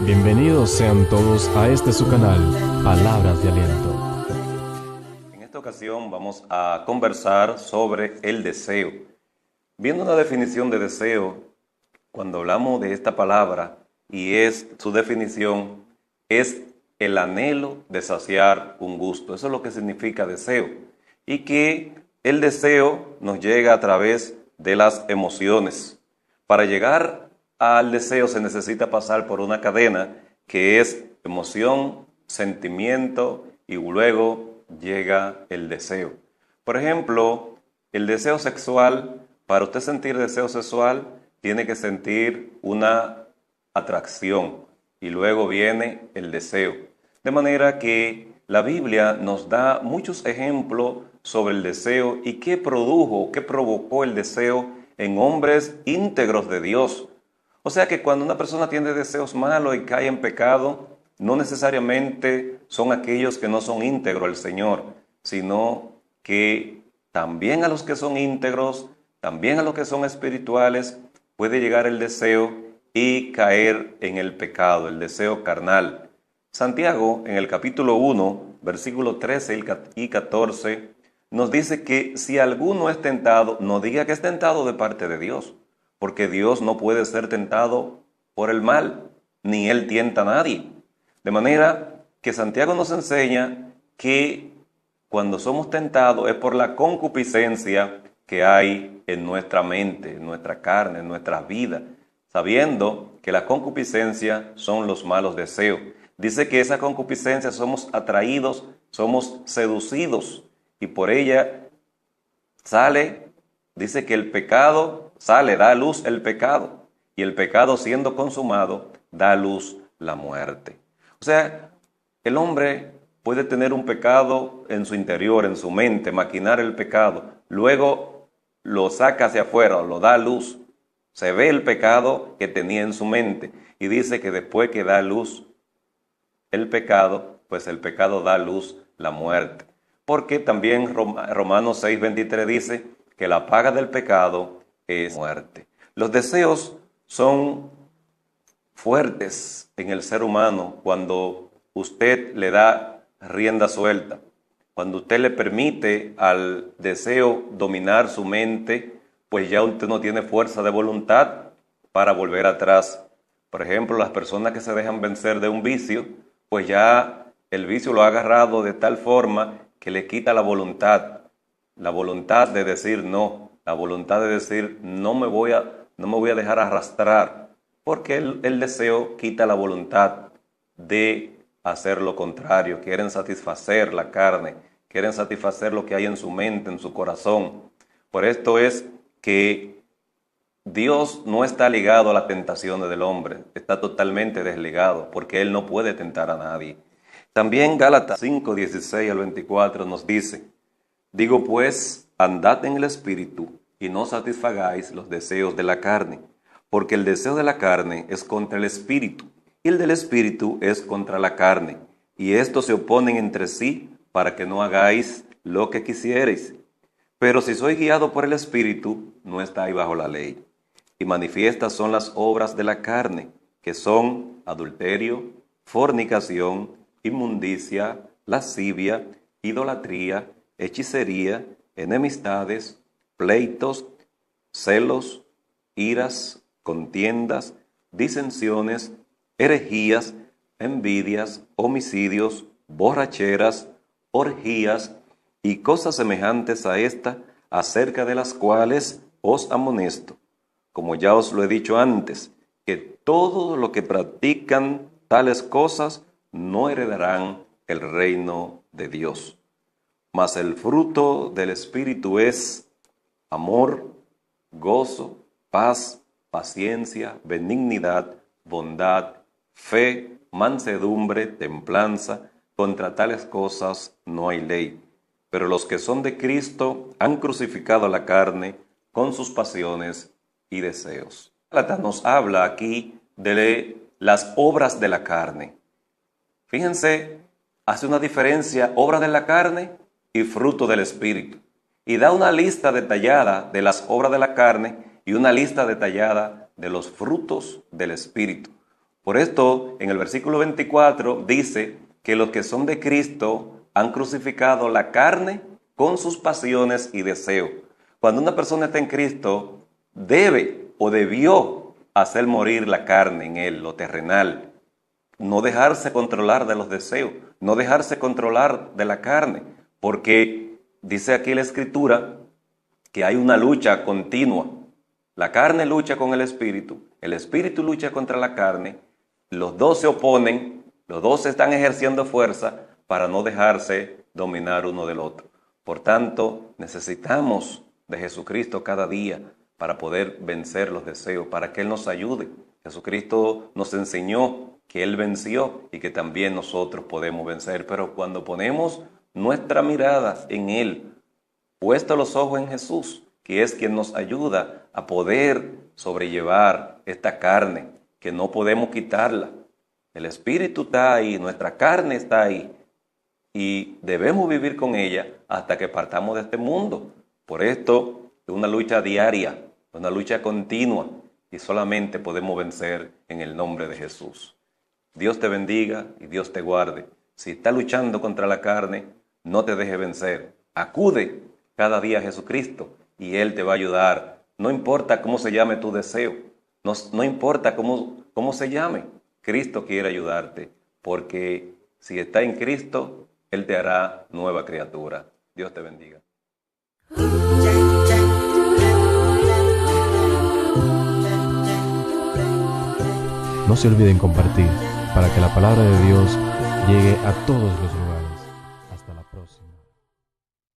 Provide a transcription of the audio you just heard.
Bienvenidos sean todos a este su canal, Palabras de Aliento. En esta ocasión vamos a conversar sobre el deseo. Viendo una definición de deseo, cuando hablamos de esta palabra, su definición es el anhelo de saciar un gusto. Eso es lo que significa deseo. Y que el deseo nos llega a través de las emociones. Para llegar al deseo se necesita pasar por una cadena que es emoción, sentimiento y luego llega el deseo. Por ejemplo, el deseo sexual, para usted sentir deseo sexual, tiene que sentir una atracción y luego viene el deseo. De manera que la Biblia nos da muchos ejemplos sobre el deseo y qué provocó el deseo en hombres íntegros de Dios. O sea que cuando una persona tiene deseos malos y cae en pecado, no necesariamente son aquellos que no son íntegros al Señor, sino que también a los que son íntegros, también a los que son espirituales, puede llegar el deseo y caer en el pecado, el deseo carnal. Santiago, en el capítulo 1, versículos 13 y 14, nos dice que si alguno es tentado, no diga que es tentado de parte de Dios, porque Dios no puede ser tentado por el mal, ni Él tienta a nadie. De manera que Santiago nos enseña que cuando somos tentados es por la concupiscencia que hay en nuestra mente, en nuestra carne, en nuestra vida, sabiendo que la concupiscencia son los malos deseos. Dice que esa concupiscencia somos atraídos, somos seducidos, y por ella sale, dice que el pecado sale, da a luz el pecado, y el pecado siendo consumado, da a luz la muerte. O sea, el hombre puede tener un pecado en su interior, en su mente, maquinar el pecado, luego lo saca hacia afuera, lo da a luz, se ve el pecado que tenía en su mente, y dice que después que da a luz el pecado, pues el pecado da a luz la muerte. Porque también Romanos 6:23 dice que la paga del pecado es muerte. Los deseos son fuertes en el ser humano cuando usted le da rienda suelta, cuando usted le permite al deseo dominar su mente, pues ya usted no tiene fuerza de voluntad para volver atrás. Por ejemplo, las personas que se dejan vencer de un vicio, pues ya el vicio lo ha agarrado de tal forma que le quita la voluntad de decir no, la voluntad de decir no me voy a dejar arrastrar, porque el deseo quita la voluntad de hacer lo contrario. Quieren satisfacer la carne, quieren satisfacer lo que hay en su mente, en su corazón. Por esto es que Dios no está ligado a las tentaciones del hombre, está totalmente desligado, porque Él no puede tentar a nadie. También Gálatas 5:16 al 24 nos dice: digo pues, andad en el Espíritu, y no satisfagáis los deseos de la carne, porque el deseo de la carne es contra el Espíritu, y el del Espíritu es contra la carne, y estos se oponen entre sí, para que no hagáis lo que quisiereis. Pero si sois guiado por el Espíritu, no estáis bajo la ley. Y manifiestas son las obras de la carne, que son adulterio, fornicación, inmundicia, lascivia, idolatría, hechicería, enemistades, pleitos, celos, iras, contiendas, disensiones, herejías, envidias, homicidios, borracheras, orgías y cosas semejantes a esta, acerca de las cuales os amonesto, como ya os lo he dicho antes, que todos los que practican tales cosas no heredarán el reino de Dios. Mas el fruto del Espíritu es amor, gozo, paz, paciencia, benignidad, bondad, fe, mansedumbre, templanza. Contra tales cosas no hay ley. Pero los que son de Cristo han crucificado la carne con sus pasiones y deseos. Gálatas nos habla aquí de las obras de la carne. Fíjense, hace una diferencia obra de la carne y fruto del Espíritu. Y da una lista detallada de las obras de la carne y una lista detallada de los frutos del Espíritu. Por esto, en el versículo 24 dice que los que son de Cristo han crucificado la carne con sus pasiones y deseos. Cuando una persona está en Cristo, debe o debió hacer morir la carne en él, lo terrenal. No dejarse controlar de los deseos, no dejarse controlar de la carne, porque dice aquí la Escritura que hay una lucha continua. La carne lucha con el espíritu lucha contra la carne, los dos se oponen, los dos están ejerciendo fuerza para no dejarse dominar uno del otro. Por tanto, necesitamos de Jesucristo cada día para poder vencer los deseos, para que Él nos ayude. Jesucristo nos enseñó que Él venció y que también nosotros podemos vencer, pero cuando ponemos nuestra mirada en Él, puesto los ojos en Jesús, que es quien nos ayuda a poder sobrellevar esta carne, que no podemos quitarla. El espíritu está ahí, nuestra carne está ahí, y debemos vivir con ella hasta que partamos de este mundo. Por esto es una lucha diaria, una lucha continua, y solamente podemos vencer en el nombre de Jesús. Dios te bendiga y Dios te guarde. Si estás luchando contra la carne, no te dejes vencer. Acude cada día a Jesucristo y Él te va a ayudar. No importa cómo se llame tu deseo, no importa cómo se llame. Cristo quiere ayudarte, porque si estás en Cristo, Él te hará nueva criatura. Dios te bendiga. No se olviden compartir para que la palabra de Dios llegue a todos los